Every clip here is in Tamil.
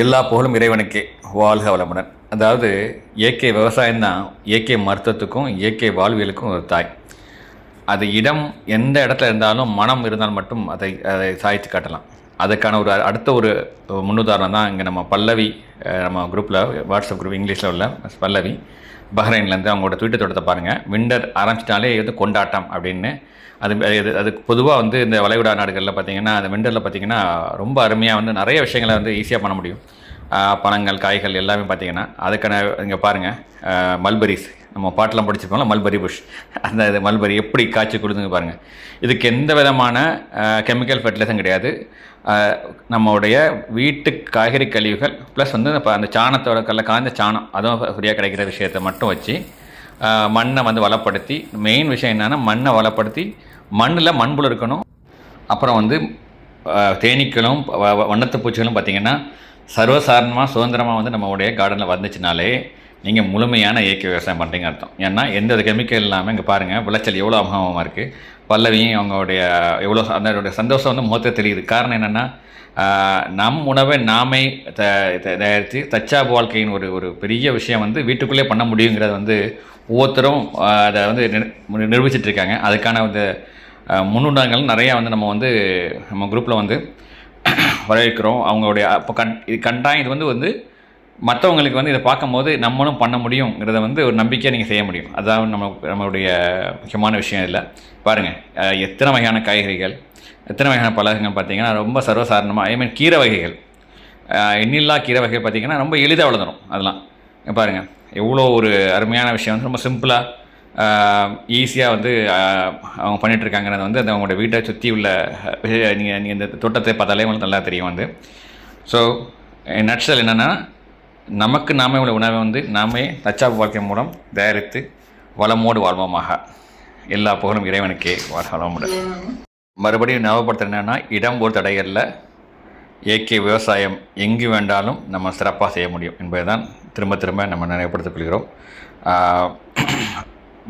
எல்லா புகழும் இறைவனுக்கே. வாழ்க வளமுடன். அதாவது இயற்கை விவசாயம்தான் இயற்கை மருத்துவத்துக்கும் இயற்கை வாழ்வியலுக்கும் ஒரு தாய். அது இடம் எந்த இடத்துல இருந்தாலும் மனம் இருந்தால் மட்டும் அதை அதை சாய்த்து காட்டலாம். அதுக்கான ஒரு அடுத்த ஒரு முன்னுதாரணம் தான் இங்கே நம்ம பல்லவி, நம்ம குரூப்பில் வாட்ஸ்அப் குரூப் இங்கிலீஷில் உள்ள பல்லவி பஹ்ரைன்லேருந்து அவங்களோட ட்விட்டர் தொடர்த்தை பாருங்கள். விண்டர் ஆரம்பிச்சிட்டாலே இது கொண்டாட்டம் அப்படின்னு. அது பொதுவாக வந்து இந்த வளைகுடா நாடுகளில் பார்த்திங்கன்னா அந்த விண்டரில் பார்த்திங்கன்னா ரொம்ப அருமையாக வந்து நிறைய விஷயங்களை வந்து ஈஸியாக பண்ண முடியும். பழங்கள், காய்கள் எல்லாமே பார்த்திங்கன்னா அதுக்கான இங்கே பாருங்கள், மல்பெரிஸ் நம்ம பாட்டெலாம் படிச்சிருக்கோம்ல, மல்பெரி புஷ், அந்த இது மல்பெரி எப்படி காய்ச்சி கொடுத்துங்க பாருங்கள். இதுக்கு எந்த விதமான கெமிக்கல் ஃபெர்டிலைசரும் கிடையாது. நம்மளுடைய வீட்டு காய்கறி கழிவுகள் ப்ளஸ் வந்து அந்த சாணத்தோட காய்ந்த சாணம் அதுவும் ஃப்ரீயாக கிடைக்கிற விஷயத்தை மட்டும் வச்சு மண்ணை வந்து வளப்படுத்தி, மெயின் விஷயம் என்னென்னா மண்ணை வளப்படுத்தி மண்ணில் மண்புழு இருக்கணும். அப்புறம் வந்து தேனீக்களும் வண்ணத்து பூச்சிகளும் பார்த்திங்கன்னா சர்வசாதாரணமாக சுதந்திரமாக வந்து நம்மளுடைய கார்டனில் வந்துச்சுனாலே நீங்கள் முழுமையான இயற்கை விவசாயம் பண்ணுறீங்க அர்த்தம். ஏன்னா எந்த கெமிக்கல் இல்லாமல் இங்கே பாருங்கள் விளைச்சல் எவ்வளோ அமோகமாக இருக்குது. பல்லவியும் அவங்களுடைய எவ்வளோ அதனுடைய சந்தோஷம் வந்து முகத்தை தெரியுது. காரணம் என்னென்னா நம் உணவை நாமே தயாரித்து தற்சார்பு வாழ்க்கையின் ஒரு பெரிய விஷயம் வந்து வீட்டுக்குள்ளே பண்ண முடியுங்கிறத வந்து ஒவ்வொருத்தரும் அதை வந்து நிரூபிச்சிட்ருக்காங்க. அதுக்கான வந்து முன்னுதாரணங்கள் நிறையா வந்து நம்ம குரூப்பில் வந்து வரவேற்கிறோம். அவங்களுடைய அப்போ இது கண்டாயம் இது வந்து மற்றவங்களுக்கு வந்து இதை பார்க்கும்போது நம்மளும் பண்ண முடியுங்கிறத வந்து ஒரு நம்பிக்கையை நீங்கள் செய்ய முடியும். அதாவது நம்மளுடைய முக்கியமான விஷயம் இல்லை. பாருங்கள் எத்தனை வகையான காய்கறிகள், எத்தனை வகையான பழங்கள் பார்த்திங்கன்னா ரொம்ப சர்வசாதாரணமாக. கீரை வகைகள், எண்ணில்லா கீரை வகைகள் பார்த்திங்கன்னா ரொம்ப எளிதாக வளர்ந்துடும். அதெல்லாம் பாருங்கள் எவ்வளோ ஒரு அருமையான விஷயம் வந்து ரொம்ப சிம்பிளாக ஈஸியாக வந்து அவங்க பண்ணிகிட்ருக்காங்கிறது வந்து அந்த அவங்களோட வீட்டை சுற்றி உள்ள நீங்கள் இந்த தோட்டத்தை பார்த்தாலே உங்களுக்கு நல்லா தெரியும் வந்து. ஸோ நட்சல் என்னென்னா நமக்கு நாமே உள்ள உணவை வந்து நாமே தற்சார்பு வாழ்க்கை மூலம் தயாரித்து வளமோடு வாழ்வோமாக. எல்லா புகழும் இறைவனுக்கே. வளமுடன். மறுபடியும் ஞாபகப்படுத்துறது என்னென்னா இடம் ஒரு தடைகளில் இயற்கை விவசாயம் எங்கு வேண்டாலும் நம்ம சிறப்பாக செய்ய முடியும் என்பதை தான் திரும்ப திரும்ப நம்ம நினைவுபடுத்திக் கொள்கிறோம்.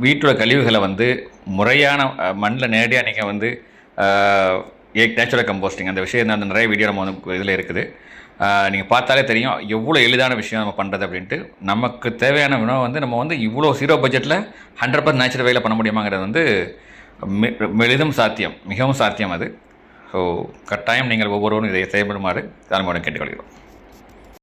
வீட்டோட கழிவுகளை வந்து முறையான மண்ணில் நேரடியாக நீங்கள் வந்து நேச்சுரல் கம்போஸ்டிங் அந்த விஷயம் அந்த நிறைய வீடியோ நம்ம வந்து இதில் இருக்குது. நீங்கள் பார்த்தாலே தெரியும் எவ்வளோ எளிதான விஷயம் நம்ம பண்ணுறது அப்படின்ட்டு. நமக்கு தேவையான உணவை வந்து நம்ம வந்து இவ்வளோ 0 பட்ஜெட்டில் 100% நேச்சுரல் வேலை பண்ண முடியுமாங்கிறது வந்து எளிதும் சாத்தியம், மிகவும் சாத்தியம் அது. ஸோ கட்டாயம் நீங்கள் ஒவ்வொருவரும் இதை செயல்படுமாறு தலைமுறை கேட்டுக்கொள்கிறோம்.